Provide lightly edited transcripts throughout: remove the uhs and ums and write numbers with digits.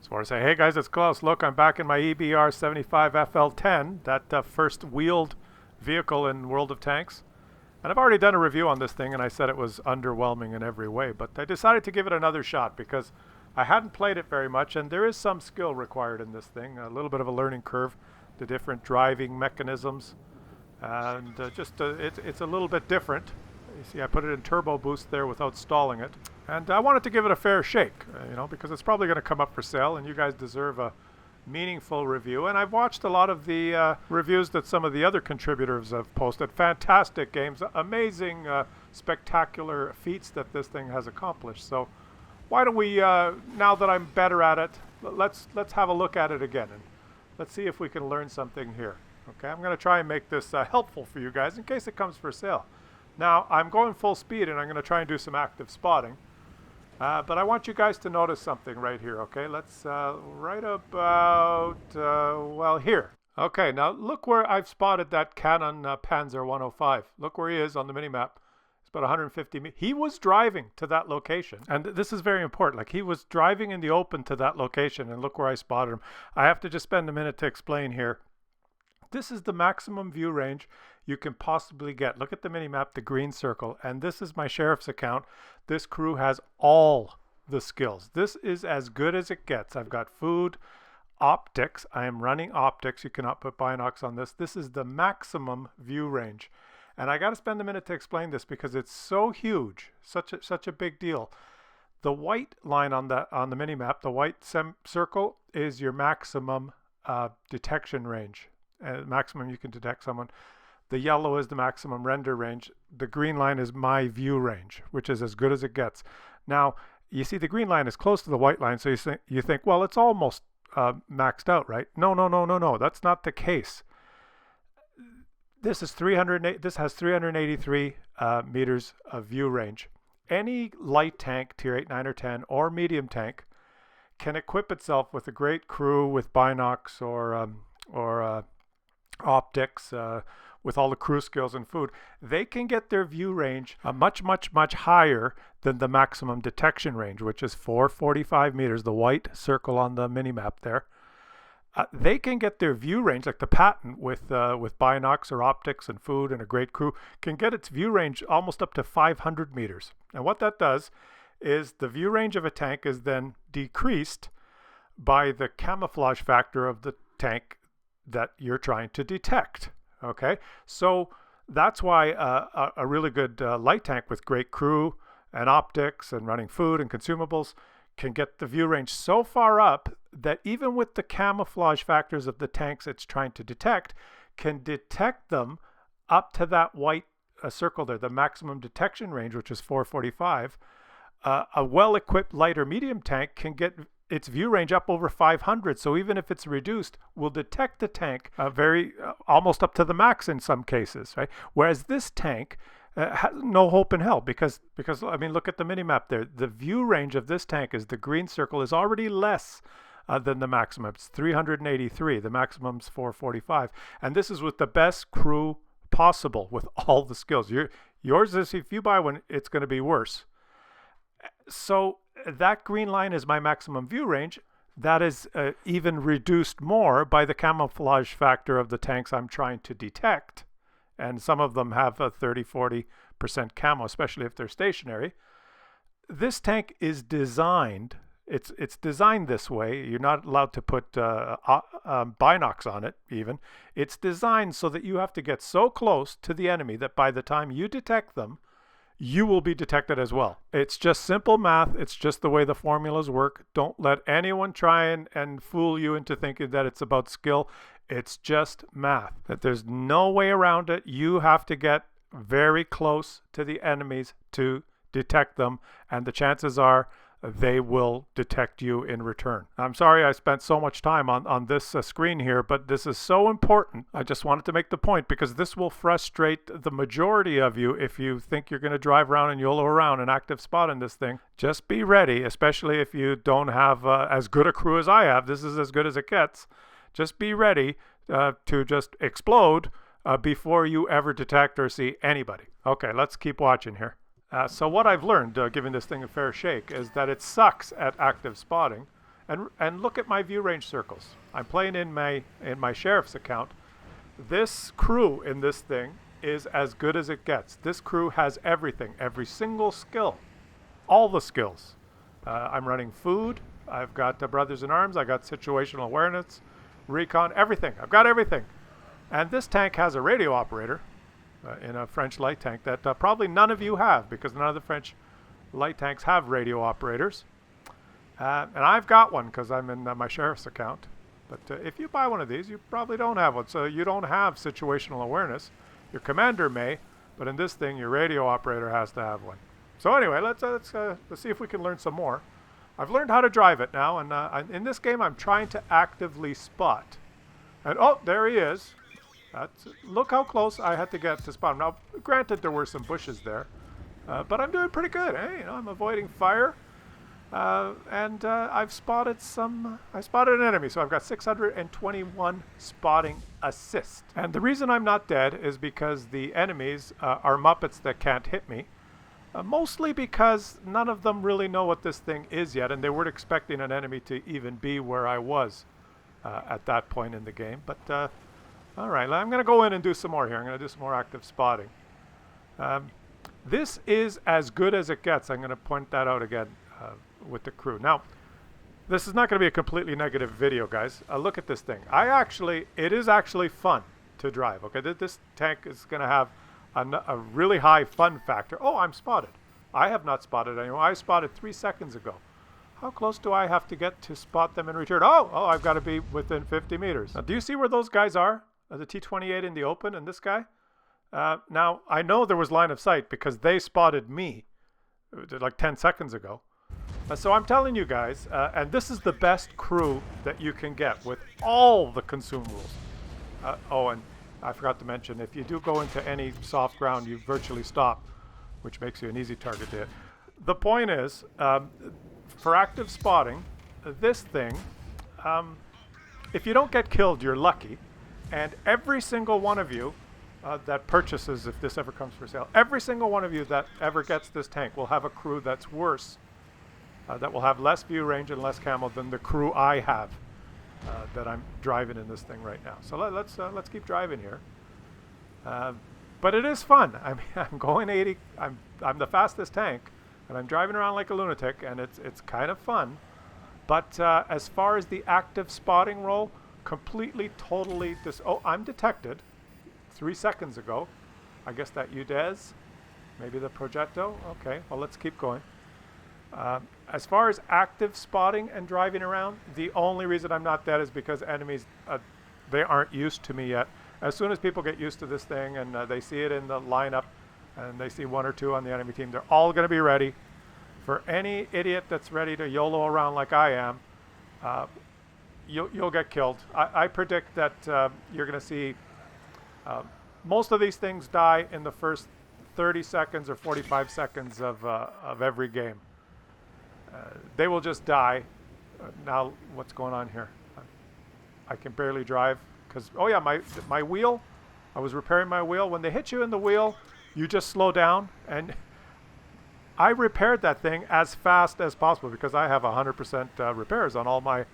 So I say, hey guys, it's Klaus. Look, I'm back in my EBR 75 FL10, that first wheeled vehicle in World of Tanks. And I've already done a review on this thing, and I said it was underwhelming in every way. But I decided to give it another shot because I hadn't played it very much, and there is some skill required in this thing. A little bit of a learning curve, the different driving mechanisms. And it's a little bit different. You see, I put it in turbo boost there without stalling it. And I wanted to give it a fair shake, because it's probably going to come up for sale, and you guys deserve a meaningful review. And I've watched a lot of the reviews that some of the other contributors have posted. Fantastic games, amazing, spectacular feats that this thing has accomplished. So why don't we, now that I'm better at it, let's have a look at it again, and let's see if we can learn something here. Okay, I'm going to try and make this helpful for you guys in case it comes for sale. Now, I'm going full speed, and I'm going to try and do some active spotting. But I want you guys to notice something right here, okay? Let's, right about, well, here. Okay, now look where I've spotted that Canon Panzer 105. Look where he is on the minimap. It's about 150 meters. He was driving to that location. And this is very important. Like, he was driving in the open to that location, and look where I spotted him. I have to just spend a minute to explain here. This is the maximum view range you can possibly get. Look at the minimap, the green circle, and this is my sheriff's account. This crew has all the skills. This is as good as it gets. I've got food, optics. I am running optics. You cannot put binocs on this. This is the maximum view range. And I got to spend a minute to explain this because it's so huge, such a big deal. The white line on the minimap, the white circle, is your maximum detection range. Maximum you can detect someone. The yellow is the maximum render range. The green line is my view range, which is as good as it gets. Now, you see the green line is close to the white line, so you think, well, it's almost maxed out, right? No. That's not the case. This has 383 meters of view range. Any light tank, tier 8, 9, or 10, or medium tank can equip itself with a great crew with binocs or optics, with all the crew skills and food. They can get their view range much higher than the maximum detection range, which is 445 meters, the white circle on the minimap there. They can get their view range, like the Patent with binocs or optics and food and a great crew, can get its view range almost up to 500 meters. And what that does is the view range of a tank is then decreased by the camouflage factor of the tank that you're trying to detect. Okay, so that's why a really good light tank with great crew and optics and running food and consumables can get the view range so far up that even with the camouflage factors of the tanks it's trying to detect, can detect them up to that white circle there, the maximum detection range, which is 445. A well-equipped light or medium tank can get its view range up over 500, so even if it's reduced, will detect the tank almost up to the max in some cases, right? Whereas this tank has no hope in hell because I mean, look at the minimap there. The view range of this tank, is the green circle, is already less than the maximum. It's 383. The maximum's 445, and this is with the best crew possible with all the skills. Yours is, if you buy one, it's going to be worse. So that green line is my maximum view range. That is even reduced more by the camouflage factor of the tanks I'm trying to detect. And some of them have a 30-40% camo, especially if they're stationary. This tank is designed, it's designed this way. You're not allowed to put binocs on it even. It's designed so that you have to get so close to the enemy that by the time you detect them, you will be detected as well. It's just simple math. It's just the way the formulas work. Don't let anyone try and fool you into thinking that it's about skill. It's just math. That there's no way around it. You have to get very close to the enemies to detect them, and the chances are they will detect you in return. I'm sorry I spent so much time on this screen here, but this is so important. I just wanted to make the point because this will frustrate the majority of you if you think you're going to drive around and YOLO around and active spot in this thing. Just be ready, especially if you don't have as good a crew as I have. This is as good as it gets. Just be ready to just explode before you ever detect or see anybody. Okay, let's keep watching here. So what I've learned, giving this thing a fair shake, is that it sucks at active spotting And look at my view range circles. I'm playing in my sheriff's account. This crew in this thing is as good as it gets. This crew has everything, every single skill, all the skills. I'm running food. I've got brothers in arms. I got situational awareness, recon, everything. I've got everything. And this tank has a radio operator in a French light tank that probably none of you have, because none of the French light tanks have radio operators. And I've got one because I'm in my sheriff's account. But if you buy one of these, you probably don't have one. So you don't have situational awareness. Your commander may, but in this thing, your radio operator has to have one. So anyway, let's see if we can learn some more. I've learned how to drive it now, and in this game, I'm trying to actively spot. And oh, there he is. Look how close I had to get to spot him. Now, granted, there were some bushes there, but I'm doing pretty good. You know, I'm avoiding fire. And I spotted an enemy, so I've got 621 spotting assist. And the reason I'm not dead is because the enemies are Muppets that can't hit me. Mostly because none of them really know what this thing is yet, and they weren't expecting an enemy to even be where I was at that point in the game. But all right, I'm going to go in and do some more here. I'm going to do some more active spotting. This is as good as it gets. I'm going to point that out again. With the crew. Now, this is not going to be a completely negative video, guys. Look at this thing. It is actually fun to drive. Okay, this tank is going to have a really high fun factor. Oh, I'm spotted. I have not spotted anyone. I spotted 3 seconds ago. How close do I have to get to spot them in return? Oh, I've got to be within 50 meters. Now, do you see where those guys are? The T-28 in the open and this guy? Now, I know there was line of sight because they spotted me like 10 seconds ago. So I'm telling you guys, and this is the best crew that you can get with all the consumables. Oh, and I forgot to mention, if you do go into any soft ground, you virtually stop, which makes you an easy target to hit. The point is, for active spotting, this thing, if you don't get killed, you're lucky. And every single one of you that purchases, if this ever comes for sale, every single one of you that ever gets this tank will have a crew that's worse. That will have less view range and less camo than the crew I have that I'm driving in this thing right now. So let's keep driving here. But it is fun. I mean, I'm going 80. I'm the fastest tank, and I'm driving around like a lunatic, and it's kind of fun. But as far as the active spotting role, completely, totally. Oh, I'm detected 3 seconds ago. I guess that you Des, maybe the Progetto. Okay, well let's keep going. As far as active spotting and driving around, the only reason I'm not dead is because enemies, they aren't used to me yet. As soon as people get used to this thing and they see it in the lineup and they see 1 or 2 on the enemy team, they're all going to be ready. For any idiot that's ready to YOLO around like I am, you'll get killed. I predict that you're going to see most of these things die in the first 30 seconds or 45 seconds of every game. They will just die. Now, what's going on here? I can barely drive because, oh yeah, my wheel, I was repairing my wheel. When they hit you in the wheel, you just slow down. And I repaired that thing as fast as possible because I have 100% repairs on all my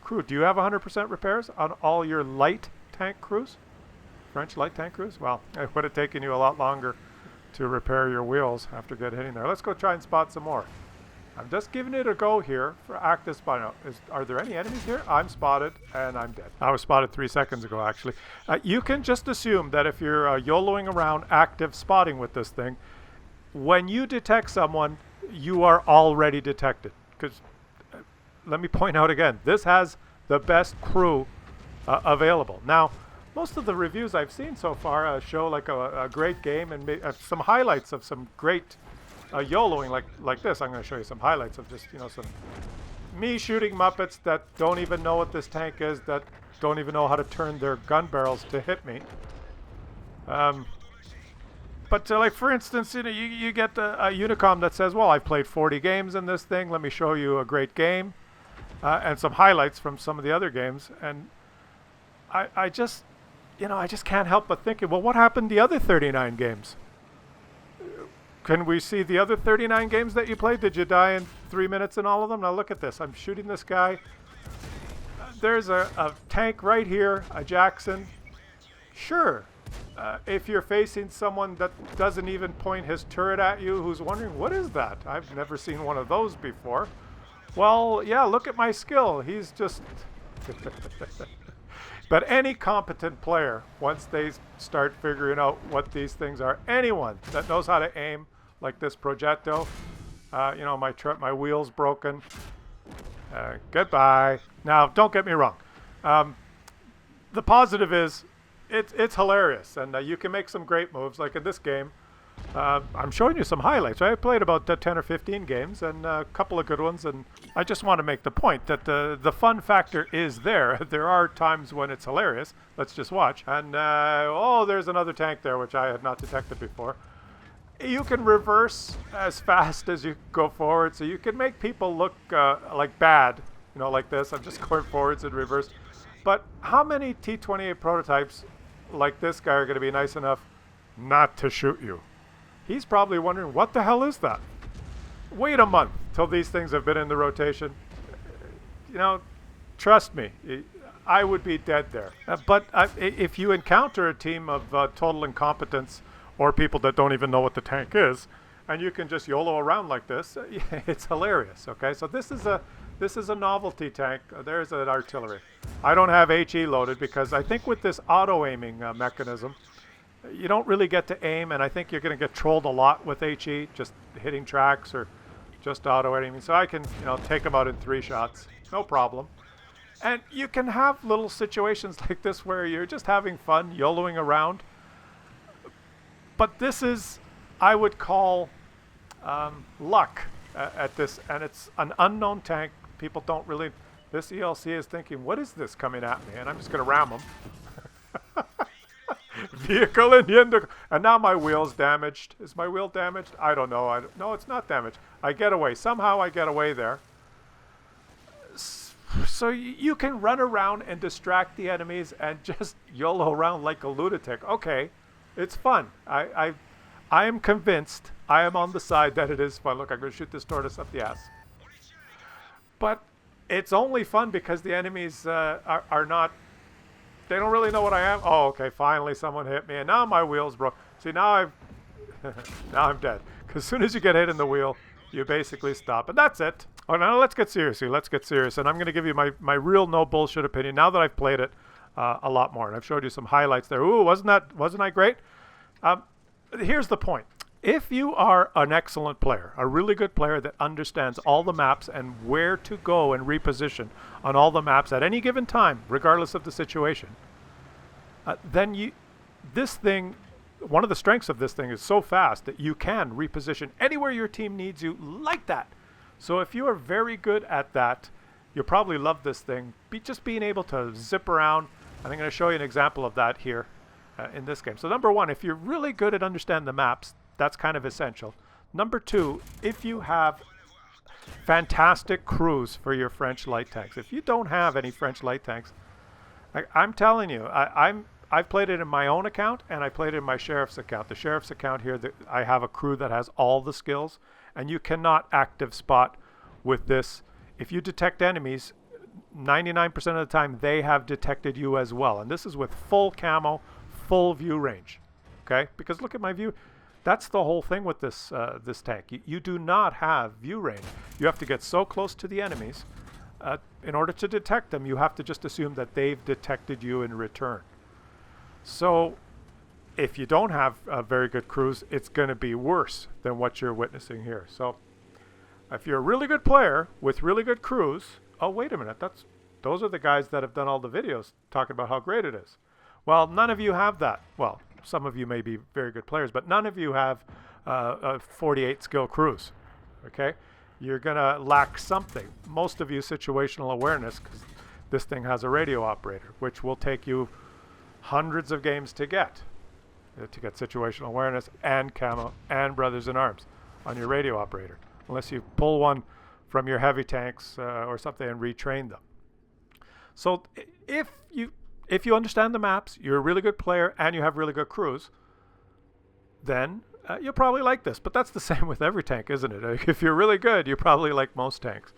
crew. Do you have 100% repairs on all your light tank crews? French light tank crews? Well, it would have taken you a lot longer to repair your wheels after getting hitting there. Let's go try and spot some more. I'm just giving it a go here for active spotting. Are there any enemies here? I'm spotted, and I'm dead. I was spotted 3 seconds ago, actually. You can just assume that if you're YOLOing around active spotting with this thing, when you detect someone, you are already detected. Because, let me point out again, this has the best crew available. Now, most of the reviews I've seen so far show like a great game and some highlights of some great YOLOing like this. I'm going to show you some highlights of just, some me shooting Muppets that don't even know what this tank is, that don't even know how to turn their gun barrels to hit me. But like for instance, you get a Unicom that says, well, I've played 40 games in this thing. Let me show you a great game and some highlights from some of the other games. And I just can't help but thinking, well, what happened the other 39 games? Can we see the other 39 games that you played? Did you die in 3 minutes in all of them? Now look at this. I'm shooting this guy. There's a tank right here, a Jackson. Sure. If you're facing someone that doesn't even point his turret at you, who's wondering, what is that? I've never seen one of those before. Well, yeah, look at my skill. He's just... But any competent player, once they start figuring out what these things are, anyone that knows how to aim, like this Progetto, you know, my wheel's broken. Goodbye. Now, don't get me wrong. The positive is, it's hilarious, and you can make some great moves, like in this game. I'm showing you some highlights. I played about 10 or 15 games and a couple of good ones, and I just want to make the point that the fun factor is there. There are times when it's hilarious. Let's just watch. And, oh, there's another tank there, which I had not detected before. You can reverse as fast as you go forward, so you can make people look like bad, you know, like this. I'm just going forwards and reverse. But how many T-28 prototypes like this guy are going to be nice enough not to shoot you? He's probably wondering, what the hell is that? Wait a month till these things have been in the rotation. You know, trust me, I would be dead there. But if you encounter a team of total incompetence or people that don't even know what the tank is, and you can just YOLO around like this, it's hilarious, okay? So this is a novelty tank. There's an artillery. I don't have HE loaded because I think with this auto-aiming mechanism, you don't really get to aim, and I think you're going to get trolled a lot with HE, just hitting tracks or just auto-aiming. So I can, you know, take them out in 3 shots, no problem. And you can have little situations like this where you're just having fun, YOLOing around. But this is, I would call luck at this, and it's an unknown tank. People don't really, this ELC is thinking, what is this coming at me? And I'm just going to ram them. Vehicle in the end. And now my wheel's damaged. Is my wheel damaged? I don't know. No, it's not damaged. I get away. Somehow I get away there. So you can run around and distract the enemies and just YOLO around like a lunatic. Okay, it's fun. I am convinced. I am on the side that it is fun. Look, I'm going to shoot this tortoise up the ass. But it's only fun because the enemies are not... They don't really know what I am. Oh, okay, finally someone hit me, and now my wheel's broke. See, now now I'm dead. Because as soon as you get hit in the wheel, you basically stop. And that's it. Oh, now let's get serious here. Let's get serious. And I'm going to give you my real no bullshit opinion now that I've played it a lot more. And I've showed you some highlights there. Ooh, wasn't I great? Here's the point. If you are an excellent player, a really good player that understands all the maps and where to go and reposition on all the maps at any given time, regardless of the situation, then this thing, one of the strengths of this thing is so fast that you can reposition anywhere your team needs you like that. So if you are very good at that, you'll probably love this thing. Just being able to zip around, and I'm going to show you an example of that here in this game. So number one, if you're really good at understanding the maps, that's kind of essential. Number two, if you have fantastic crews for your French light tanks. If you don't have any French light tanks, I'm telling you, I've played it in my own account and I played it in my sheriff's account. The sheriff's account here, I have a crew that has all the skills, and you cannot active spot with this. If you detect enemies, 99% of the time they have detected you as well. And this is with full camo, full view range. Okay? Because look at my view. That's the whole thing with this this tank. You do not have view range. You have to get so close to the enemies. In order to detect them, you have to just assume that they've detected you in return. So if you don't have very good crews, it's going to be worse than what you're witnessing here. So if you're a really good player with really good crews, oh, wait a minute, those are the guys that have done all the videos talking about how great it is. Well, none of you have that. Well, some of you may be very good players, but none of you have 48 skill crews, okay? You're going to lack something. Most of you situational awareness, because this thing has a radio operator, which will take you hundreds of games to get situational awareness and camo and brothers in arms on your radio operator, unless you pull one from your heavy tanks or something and retrain them. So if you understand the maps, you're a really good player, and you have really good crews, then you'll probably like this. But that's the same with every tank, isn't it? If you're really good, you probably like most tanks.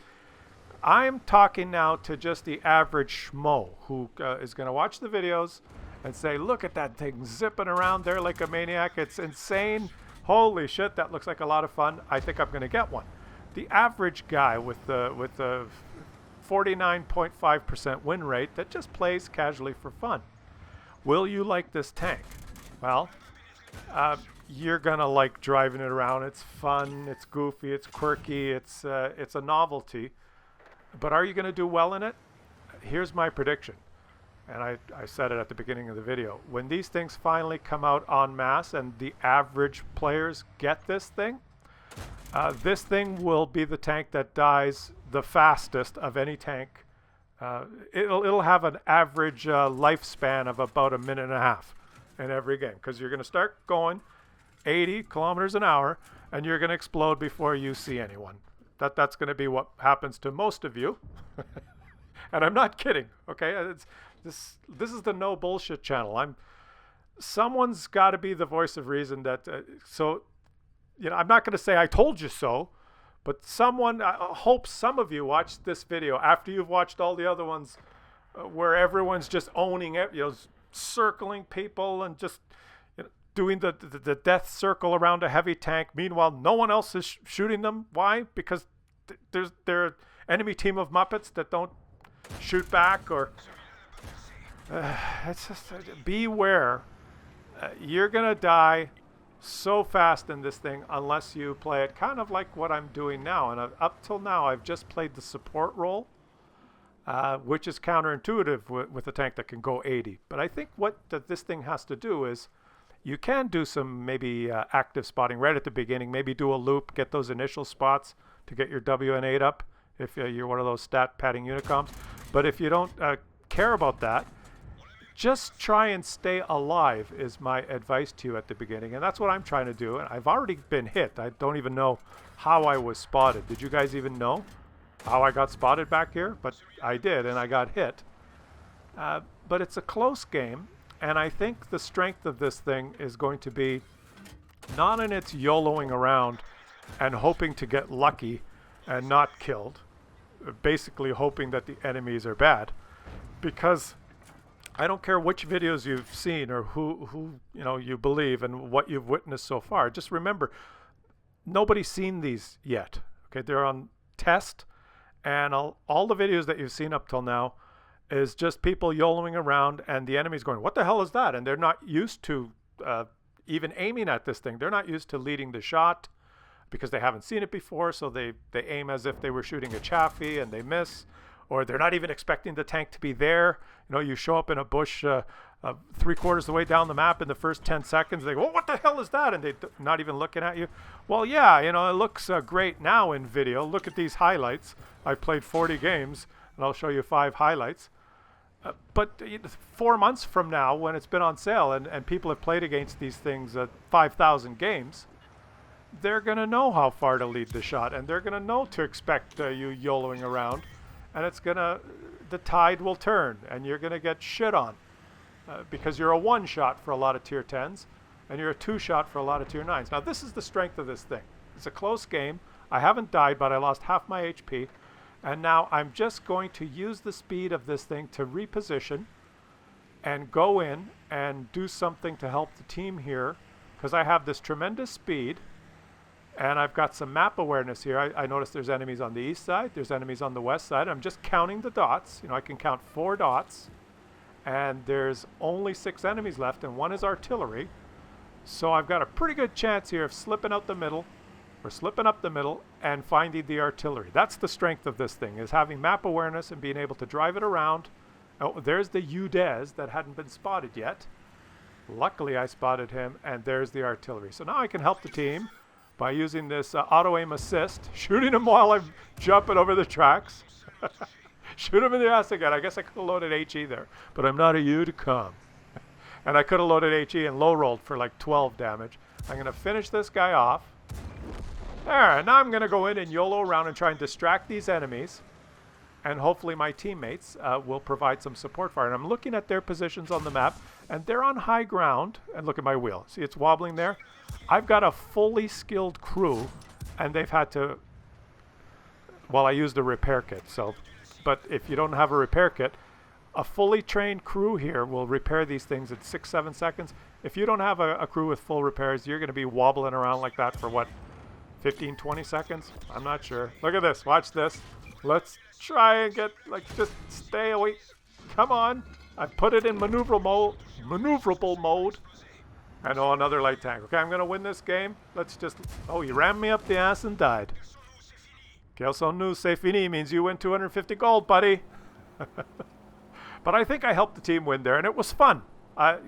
I'm talking now to just the average schmo who is going to watch the videos and say, look at that thing zipping around there like a maniac. It's insane. Holy shit, that looks like a lot of fun. I think I'm going to get one. The average guy with the 49.5% win rate that just plays casually for fun. Will you like this tank? Well, you're going to like driving it around. It's fun, it's goofy, it's quirky, it's a novelty. But are you going to do well in it? Here's my prediction. And I said it at the beginning of the video. When these things finally come out en masse and the average players get this thing will be the tank that dies the fastest of any tank. It'll have an average lifespan of about 1.5 minutes in every game, because you're going to start going 80 kilometers an hour and you're going to explode before you see anyone. That's going to be what happens to most of you. And I'm not kidding, okay? This is the no bullshit channel. Someone's got to be the voice of reason. So, I'm not going to say I told you so, but I hope some of you watched this video after you've watched all the other ones where everyone's just owning it, circling people and just doing the death circle around a heavy tank. Meanwhile, no one else is shooting them. Why? Because they're an enemy team of Muppets that don't shoot back. Or it's just beware. You're gonna die so fast in this thing unless you play it kind of like what I'm doing now. And up till now, I've just played the support role, which is counterintuitive with a tank that can go 80. But I think what this thing has to do is you can do some maybe active spotting right at the beginning, maybe do a loop, get those initial spots to get your WN8 up if you're one of those stat padding unicoms. But if you don't care about that, just try and stay alive is my advice to you at the beginning. And that's what I'm trying to do. And I've already been hit. I don't even know how I was spotted. Did you guys even know how I got spotted back here? But I did, and I got hit. But it's a close game. And I think the strength of this thing is going to be not in its YOLOing around and hoping to get lucky and not killed, basically hoping that the enemies are bad. Because I don't care which videos you've seen or who you believe and what you've witnessed so far. Just remember, nobody's seen these yet. Okay, they're on test, and all the videos that you've seen up till now is just people YOLOing around and the enemy's going, what the hell is that? And they're not used to even aiming at this thing. They're not used to leading the shot because they haven't seen it before, so they aim as if they were shooting a chaffee and they miss, or they're not even expecting the tank to be there. You show up in a bush 3/4 of the way down the map in the first 10 seconds. They go, oh, what the hell is that? And they're not even looking at you. Well, yeah, it looks great now in video. Look at these highlights. I played 40 games, and I'll show you 5 highlights. But 4 months from now, when it's been on sale and people have played against these things 5,000 games, they're going to know how far to lead the shot, and they're going to know to expect you YOLOing around, and the tide will turn, and you're going to get shit on because you're a 1-shot for a lot of tier 10s, and you're a 2-shot for a lot of tier 9s. Now, this is the strength of this thing. It's a close game. I haven't died, but I lost half my HP. And now I'm just going to use the speed of this thing to reposition and go in and do something to help the team here, because I have this tremendous speed and I've got some map awareness here. I notice there's enemies on the east side, there's enemies on the west side. I'm just counting the dots. I can count 4 dots, and there's only 6 enemies left, and 1 is artillery. So I've got a pretty good chance here of slipping out the middle, or slipping up the middle and finding the artillery. That's the strength of this thing, is having map awareness and being able to drive it around. Oh, there's the UDES that hadn't been spotted yet. Luckily I spotted him, and there's the artillery. So now I can help the team by using this auto aim assist, shooting him while I'm jumping over the tracks. Shoot him in the ass again. I guess I could have loaded HE there, but I'm not a Uticom. And I could have loaded HE and low rolled for like 12 damage. I'm going to finish this guy off. There, and now I'm going to go in and YOLO around and try and distract these enemies. And hopefully my teammates will provide some support fire. And I'm looking at their positions on the map, and they're on high ground. And look at my wheel. See, it's wobbling there. I've got a fully skilled crew, and they've had to... Well, I used a repair kit, so... But if you don't have a repair kit, a fully trained crew here will repair these things in 6-7 seconds. If you don't have a crew with full repairs, you're going to be wobbling around like that for what, 15-20 seconds? I'm not sure. Look at this. Watch this. Let's try and get, like, just stay away. Come on. I put it in maneuverable mode. And oh, another light tank. Okay, I'm going to win this game. Let's just... Oh, you rammed me up the ass and died. Kelso nous c'est fini means you win 250 gold, buddy. But I think I helped the team win there, and it was fun.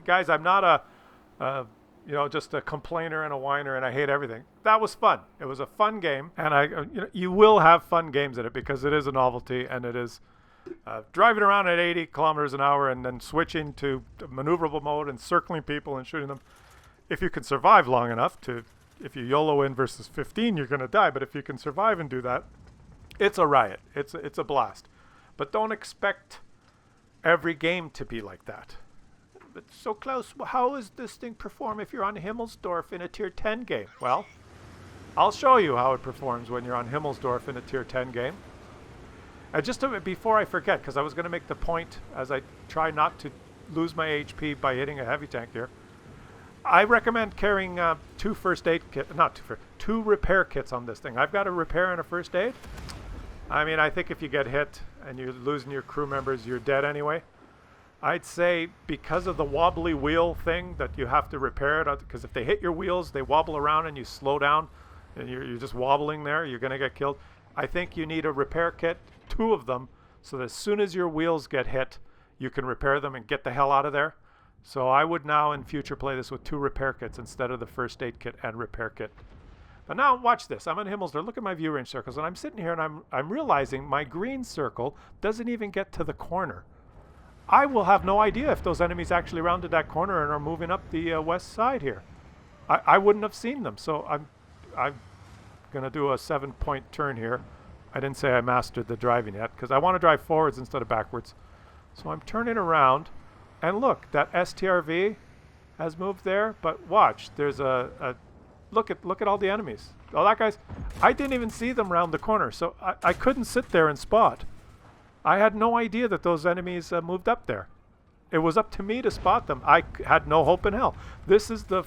Guys, I'm not just a complainer and a whiner, and I hate everything. That was fun. It was a fun game, and you will have fun games in it because it is a novelty, and it is driving around at 80 kilometers an hour and then switching to maneuverable mode and circling people and shooting them. If you can survive long enough to, if you YOLO in versus 15, you're going to die. But if you can survive and do that, it's a riot. It's a blast. But don't expect every game to be like that. But so Klaus, how does this thing perform if you're on Himmelsdorf in a tier 10 game? Well, I'll show you how it performs when you're on Himmelsdorf in a tier 10 game. And just before I forget, because I was going to make the point as I try not to lose my HP by hitting a heavy tank here, I recommend carrying two repair kits on this thing. I've got a repair and a first aid. I mean, I think if you get hit and you're losing your crew members, you're dead anyway. I'd say because of the wobbly wheel thing that you have to repair it, because if they hit your wheels, they wobble around and you slow down and you're just wobbling there, you're going to get killed. I think you need a repair kit, 2 of them, so that as soon as your wheels get hit, you can repair them and get the hell out of there. So I would now in future play this with 2 repair kits instead of the first aid kit and repair kit. But now watch this. I'm in Himmelsdorf. Look at my view range circles, and I'm sitting here and I'm realizing my green circle doesn't even get to the corner. I will have no idea if those enemies actually rounded that corner and are moving up the west side here. I wouldn't have seen them. So I'm going to do a 7-point turn here. I didn't say I mastered the driving yet because I want to drive forwards instead of backwards. So I'm turning around, and look, that STRV has moved there. But watch, there's a look at all the enemies. Oh, that guy's... I didn't even see them round the corner, so I couldn't sit there and spot. I had no idea that those enemies moved up there. It was up to me to spot them. I had no hope in hell. This is the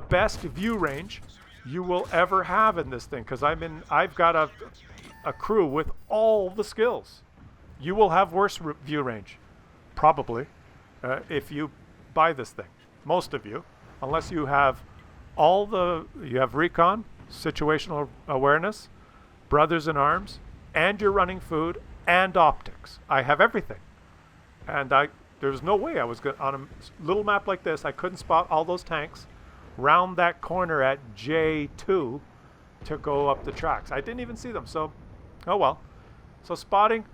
best view range you will ever have in this thing, because I've got a crew with all the skills. You will have worse view range, probably, if you buy this thing. Most of you, unless you have you have recon, situational awareness, brothers in arms, and you're running food and optics. I have everything, and there's no way I was good on a little map like this. I couldn't spot all those tanks round that corner at J2 to go up the tracks. I didn't even see them, so oh well. So spotting,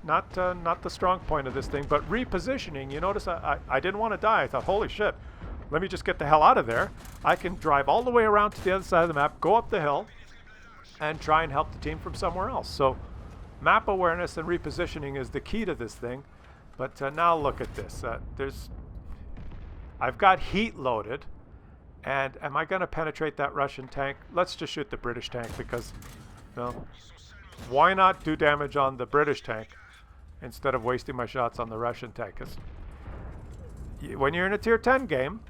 not the strong point of this thing, but repositioning. You notice I didn't want to die. I thought, holy shit, let me just get the hell out of there. I can drive all the way around to the other side of the map, go up the hill, and try and help the team from somewhere else. So map awareness and repositioning is the key to this thing. But now look at this. I've got heat loaded. And am I going to penetrate that Russian tank? Let's just shoot the British tank because, why not do damage on the British tank instead of wasting my shots on the Russian tank? Because when you're in a tier 10 game,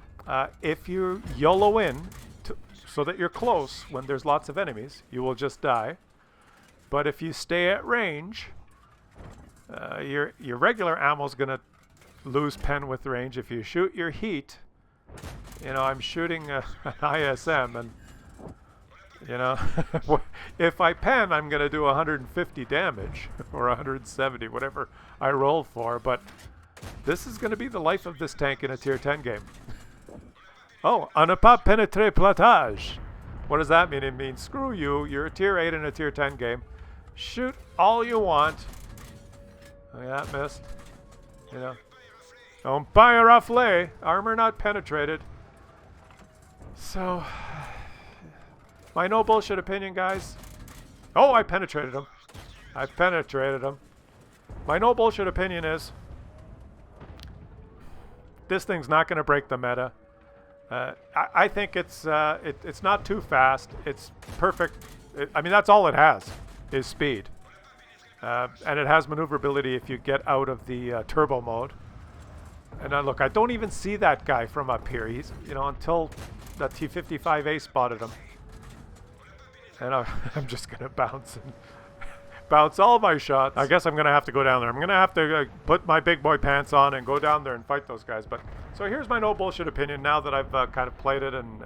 if you YOLO in so that you're close when there's lots of enemies, you will just die. But if you stay at range, your regular ammo is going to lose pen with range. If you shoot your heat, I'm shooting an ISM, and if I pen, I'm going to do 150 damage or 170, whatever I roll for. But this is going to be the life of this tank in a tier 10 game. Oh, on ne pas pénétrer platage. What does that mean? It means screw you. You're a tier 8 in a tier 10 game. Shoot all you want. Oh, yeah, that missed. Don't buy a rafle. Armor not penetrated. So, my no bullshit opinion, guys. Oh, I penetrated him. I penetrated him. My no bullshit opinion is this thing's not going to break the meta. I think it's not too fast. It's perfect. I mean, that's all it has is speed. And it has maneuverability if you get out of the turbo mode. And look, I don't even see that guy from up here. He's, until that T-55A spotted him. And I'm just going to bounce and bounce all my shots. I guess I'm going to have to go down there. I'm going to have to put my big boy pants on and go down there and fight those guys. But so here's my no bullshit opinion now that I've kind of played it and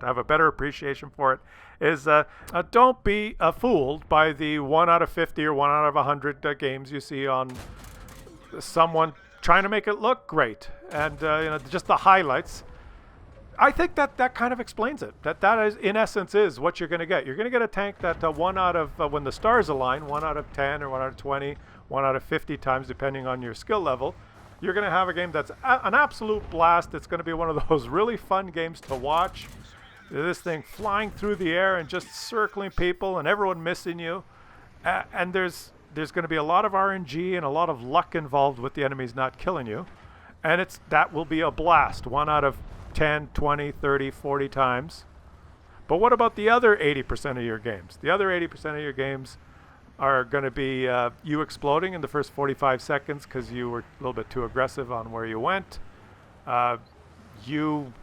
have a better appreciation for it, is don't be fooled by the 1 out of 50 or 1 out of 100 games you see on someone trying to make it look great. And, just the highlights. I think that kind of explains it. That is, in essence, is what you're going to get. You're going to get a tank that 1 out of, when the stars align, 1 out of 10 or 1 out of 20, 1 out of 50 times, depending on your skill level, you're going to have a game that's an absolute blast. It's going to be one of those really fun games to watch. This thing flying through the air and just circling people and everyone missing you. And there's going to be a lot of RNG and a lot of luck involved with the enemies not killing you. And that will be a blast. 1 out of 10, 20, 30, 40 times. But what about the other 80% of your games? The other 80% of your games are going to be you exploding in the first 45 seconds because you were a little bit too aggressive on where you went. You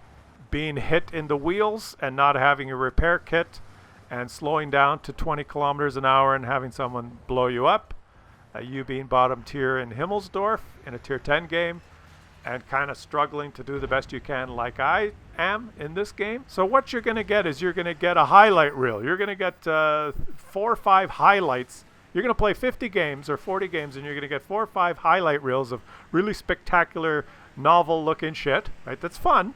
being hit in the wheels and not having a repair kit and slowing down to 20 kilometers an hour and having someone blow you up. You being bottom tier in Himmelsdorf in a tier 10 game and kind of struggling to do the best you can like I am in this game. So what you're going to get is you're going to get a highlight reel. You're going to get 4 or 5 highlights. You're going to play 50 games or 40 games and you're going to get 4 or 5 highlight reels of really spectacular, novel looking shit, right? That's fun.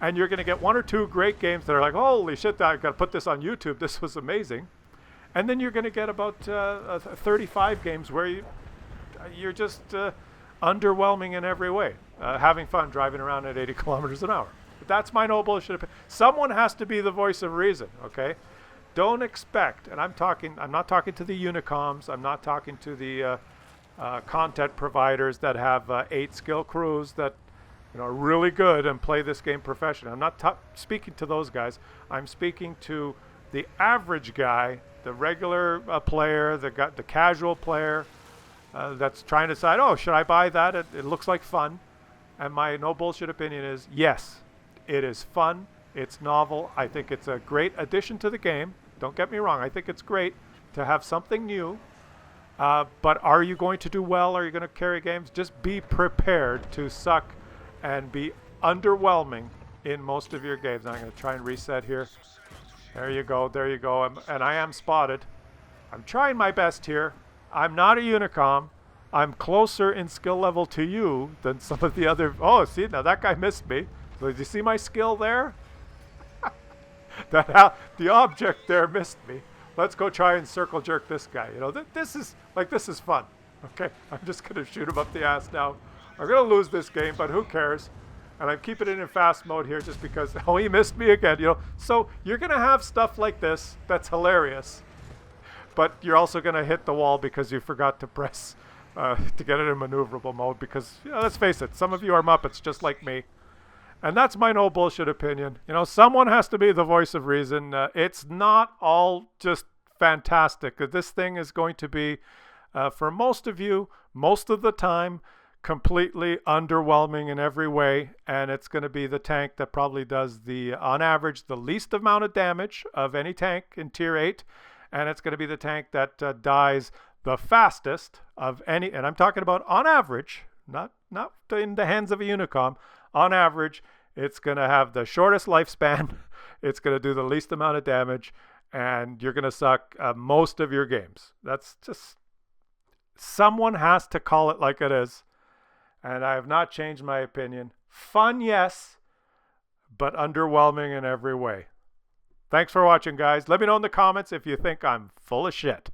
And you're going to get 1 or 2 great games that are like, holy shit, I've got to put this on YouTube. This was amazing. And then you're going to get about 35 games where you're just underwhelming in every way. Having fun driving around at 80 kilometers an hour. But that's my no bullshit. Someone has to be the voice of reason, okay? Don't expect, and I'm not talking to the Unicoms, I'm not talking to the content providers that have 8 skill crews that are really good and play this game professionally. I'm not speaking to those guys. I'm speaking to the average guy, the regular player, the casual player that's trying to decide, oh, should I buy that? It looks like fun. And my no bullshit opinion is, yes, it is fun. It's novel. I think it's a great addition to the game. Don't get me wrong. I think it's great to have something new. But are you going to do well? Are you going to carry games? Just be prepared to suck and be underwhelming in most of your games. I'm going to try and reset here. There you go. There you go. And I am spotted. I'm trying my best here. I'm not a Unicom. I'm closer in skill level to you than some of the other... Oh, see, now that guy missed me. So did you see my skill there? The object there missed me. Let's go try and circle jerk this guy. This is fun. Okay, I'm just going to shoot him up the ass now. I'm going to lose this game, but who cares? And I'm keeping it in fast mode here just because... Oh, he missed me again. So you're going to have stuff like this that's hilarious. But you're also going to hit the wall because you forgot to press... to get it in maneuverable mode because, let's face it, some of you are Muppets just like me. And that's my no bullshit opinion. Someone has to be the voice of reason. It's not all just fantastic. This thing is going to be, for most of you, most of the time, completely underwhelming in every way. And it's going to be the tank that probably does on average, the least amount of damage of any tank in Tier 8. And it's going to be the tank that dies the fastest of any, and I'm talking about on average, not in the hands of a Unicom. On average, it's going to have the shortest lifespan, it's going to do the least amount of damage, and you're going to suck most of your games. That's just, someone has to call it like it is, and I have not changed my opinion. Fun, yes, but underwhelming in every way. Thanks for watching, guys. Let me know in the comments if you think I'm full of shit.